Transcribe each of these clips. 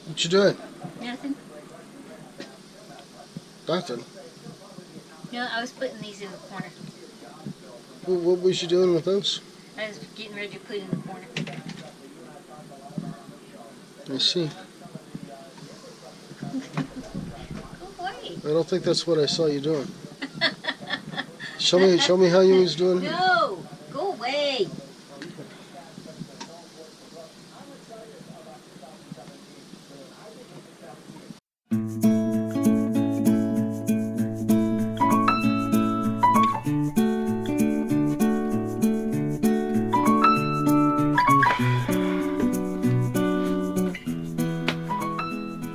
What you doing? Nothing. Nothing. No, I was putting these in the corner. What was you doing with those? I was getting ready to put in the corner. I see. Go away. I don't think that's what I saw you doing. Show me how you was doing. No, go away.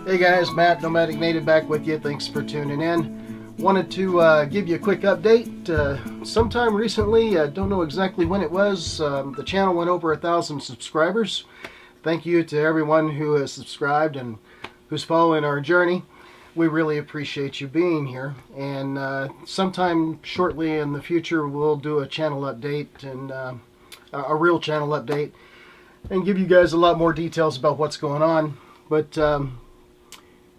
Hey guys, Matt, Nomadic Native back with you. Thanks for tuning in. Wanted to give you a quick update. Sometime recently, I don't know exactly when it was, the channel went over 1,000 subscribers. Thank you to everyone who has subscribed and who's following our journey. We really appreciate you being here. And sometime shortly in the future, we'll do a channel update and a real channel update and give you guys a lot more details about what's going on. But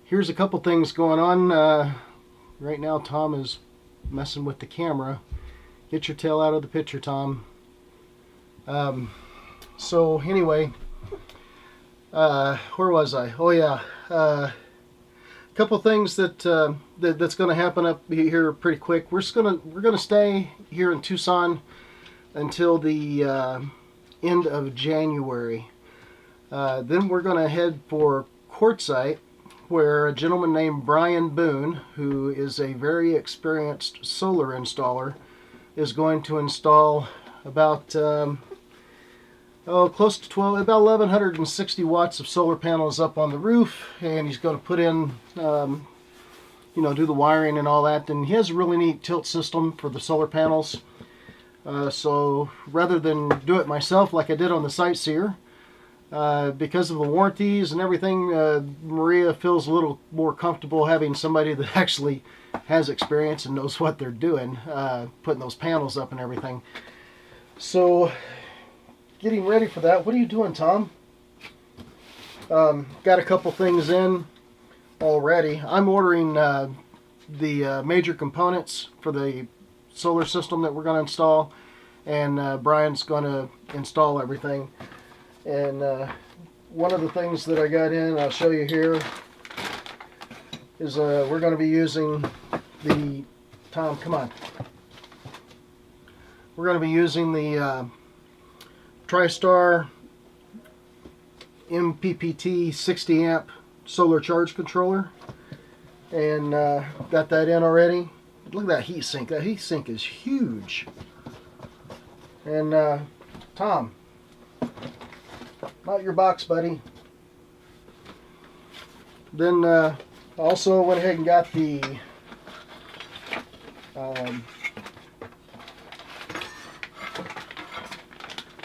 here's a couple things going on. Right now Tom is messing with the camera. Get your tail out of the picture, Tom. So anyway, where was I? Oh yeah, a couple things that's going to happen up here pretty quick. We're gonna stay here in Tucson until the end of January. Then we're gonna head for Quartzsite, where a gentleman named Brian Boone, who is a very experienced solar installer, is going to install about close to about 1,160 watts of solar panels up on the roof, and he's going to put in, do the wiring and all that. And he has a really neat tilt system for the solar panels. So rather than do it myself like I did on the Sightseer, because of the warranties and everything, Maria feels a little more comfortable having somebody that actually has experience and knows what they're doing, putting those panels up and everything. So, getting ready for that. What are you doing, Tom? Got a couple things in already. I'm ordering the major components for the solar system that we're going to install, and Brian's going to install everything. And one of the things that I got in, I'll show you here, is we're going to be using the, Tom, come on. We're going to be using the TriStar MPPT 60 amp solar charge controller. And got that in already. Look at that heat sink. That heat sink is huge. And Tom, not your box, buddy. Then also went ahead and got the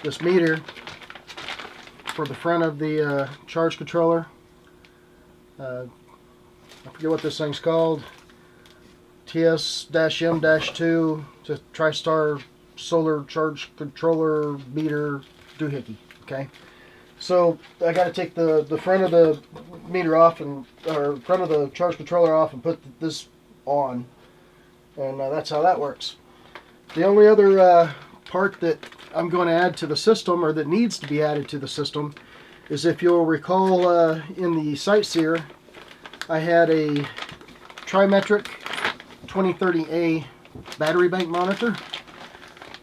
this meter for the front of the charge controller. I forget what this thing's called. TS-M-2. It's a TriStar solar charge controller meter doohickey. Okay. So I got to take the front of the meter off, or front of the charge controller off, and put this on, and that's how that works. The only other part that I'm going to add to the system, or that needs to be added to the system, is, if you'll recall, in the Sightseer, I had a Trimetric 2030A battery bank monitor.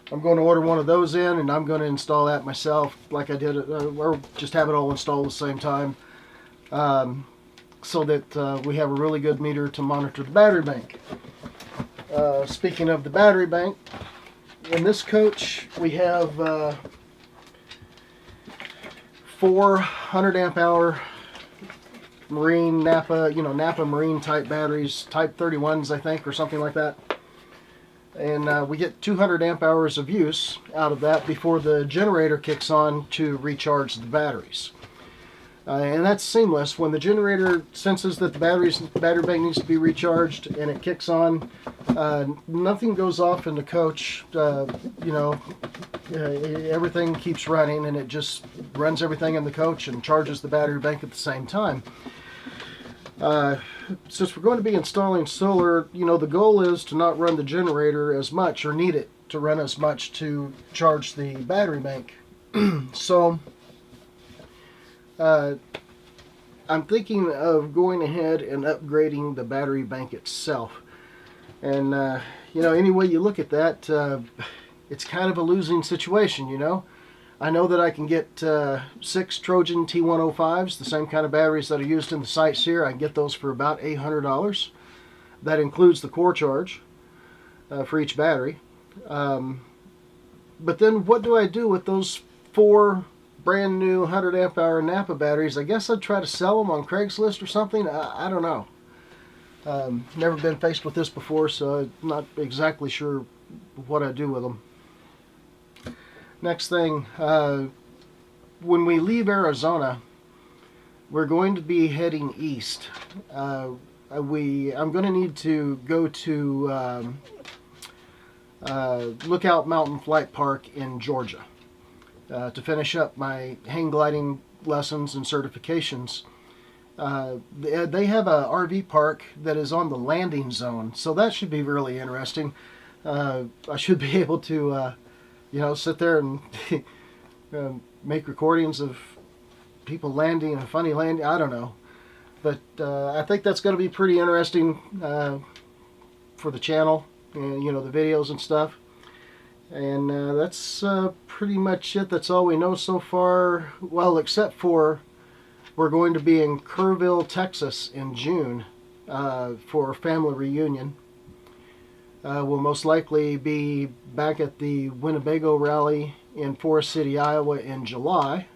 I'm going to order one of those in, and I'm going to install that myself, like I did, or just have it all installed at the same time, so that we have a really good meter to monitor the battery bank. Speaking of the battery bank, in this coach we have 400 amp hour Marine Napa, Napa Marine type batteries, type 31s I think, or something like that. And we get 200 amp hours of use out of that before the generator kicks on to recharge the batteries. And that's seamless. When the generator senses that the battery bank needs to be recharged and it kicks on, nothing goes off in the coach. Everything keeps running, and it just runs everything in the coach and charges the battery bank at the same time. Since we're going to be installing solar, the goal is to not run the generator as much, or need it to run as much to charge the battery bank. So I'm thinking of going ahead and upgrading the battery bank itself. And any way you look at that, it's kind of a losing situation. I know that I can get 6 Trojan T105s, the same kind of batteries that are used in the sites here. I can get those for about $800. That includes the core charge for each battery. But then what do I do with those 4 brand new 100 amp hour Napa batteries? I guess I'd try to sell them on Craigslist or something. I don't know. Never been faced with this before, so I'm not exactly sure what I do with them. Next thing, when we leave Arizona, we're going to be heading east. I'm going to need to go to Lookout Mountain Flight Park in Georgia to finish up my hang gliding lessons and certifications. They have a RV park that is on the landing zone, so that should be really interesting. I should be able to sit there and make recordings of people landing, a funny landing, I don't know. But I think that's going to be pretty interesting for the channel, and the videos and stuff. And that's pretty much it. That's all we know so far. Well, except for we're going to be in Kerrville, Texas in June for a family reunion. We'll most likely be back at the Winnebago rally in Forest City, Iowa in July.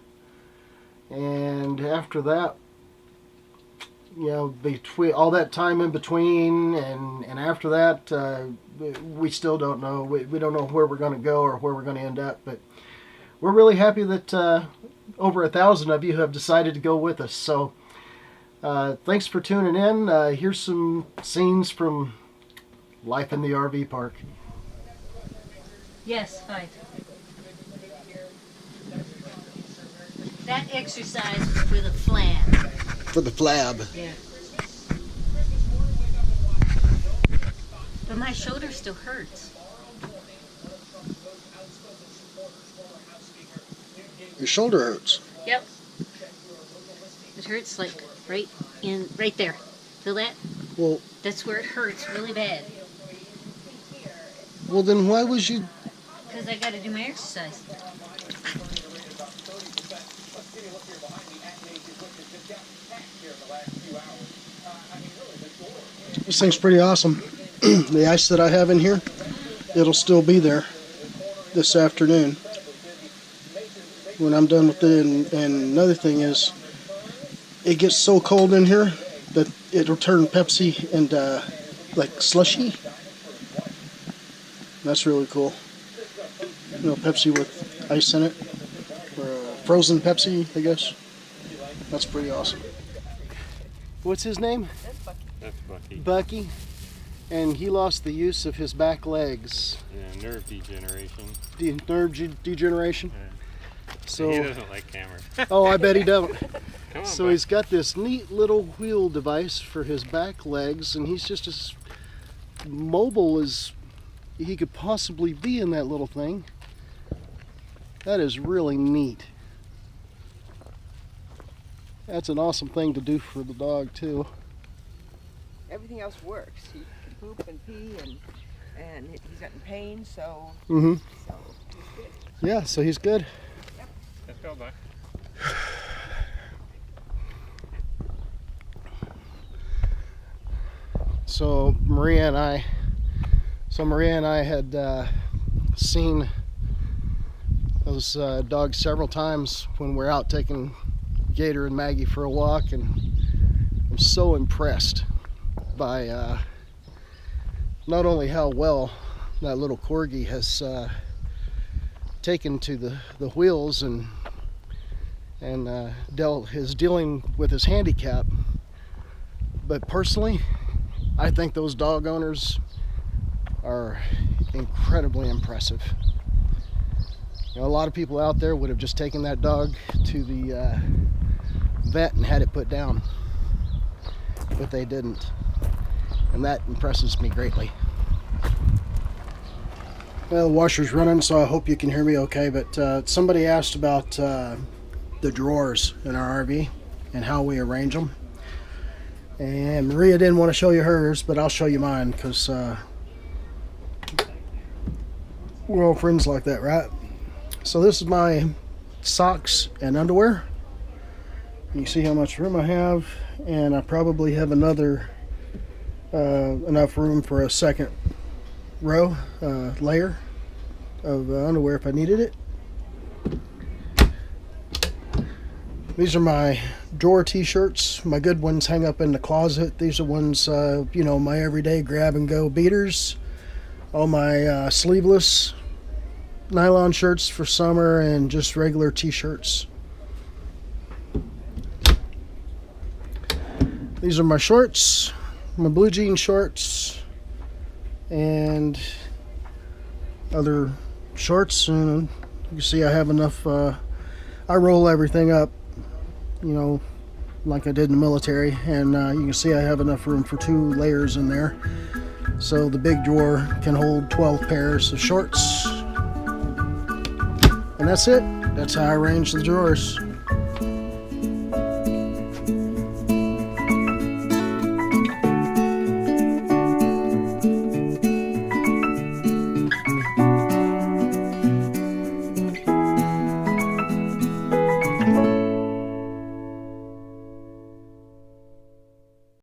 And after that, between all that time in between and after that, we still don't know. We don't know where we're going to go or where we're going to end up. But we're really happy that over 1,000 of you have decided to go with us. So thanks for tuning in. Here's some scenes from life in the RV park. Yes, fine. That exercise was for the flan. For the flab. Yeah. But my shoulder still hurts. Your shoulder hurts. Yep. It hurts like right there. Feel that? Well, that's where it hurts really bad. Well, then why was you... Because I got to do my exercise. This thing's pretty awesome. The ice that I have in here, it'll still be there this afternoon when I'm done with it. And another thing is, it gets so cold in here that it'll turn Pepsi into like slushy. That's really cool. Pepsi with ice in it, or frozen Pepsi, I guess. That's pretty awesome. What's his name? That's Bucky. Bucky. And he lost the use of his back legs. Yeah, nerve degeneration. Nerve degeneration? Yeah. So he doesn't like cameras. Oh, I bet he don't. Come on, So Buck. he's got this neat little wheel device for his back legs, and he's just as mobile as he could possibly be in that little thing. That is really neat. That's an awesome thing to do for the dog too. Everything else works. He can poop and pee, and he's not in pain, so, Mm-hmm. so he's good. Yeah, so he's good. Let's go, Buck. So Maria and I had seen those dogs several times when we're out taking Gator and Maggie for a walk, and I'm so impressed by not only how well that little corgi has taken to the wheels and and is dealing with his handicap. But personally, I think those dog owners are incredibly impressive. You know, a lot of people out there would have just taken that dog to the vet and had it put down, but they didn't, and that impresses me greatly. Well, the washer's running, so I hope you can hear me okay, but somebody asked about the drawers in our RV and how we arrange them. And Maria didn't want to show you hers, but I'll show you mine, because we're all friends like that, right? So this is my socks and underwear. You see how much room I have, and I probably have another enough room for a second row, layer of underwear if I needed it. These are my drawer t-shirts. My good ones hang up in the closet. These are ones, you know, my everyday grab and go beaters. All my sleeveless nylon shirts for summer, and just regular t-shirts. These are my shorts, my blue jean shorts, and other shorts. And you can see I have enough. I roll everything up, you know, like I did in the military, and you can see I have enough room for 2 layers in there. So the big drawer can hold 12 pairs of shorts. And that's it. That's how I arrange the drawers.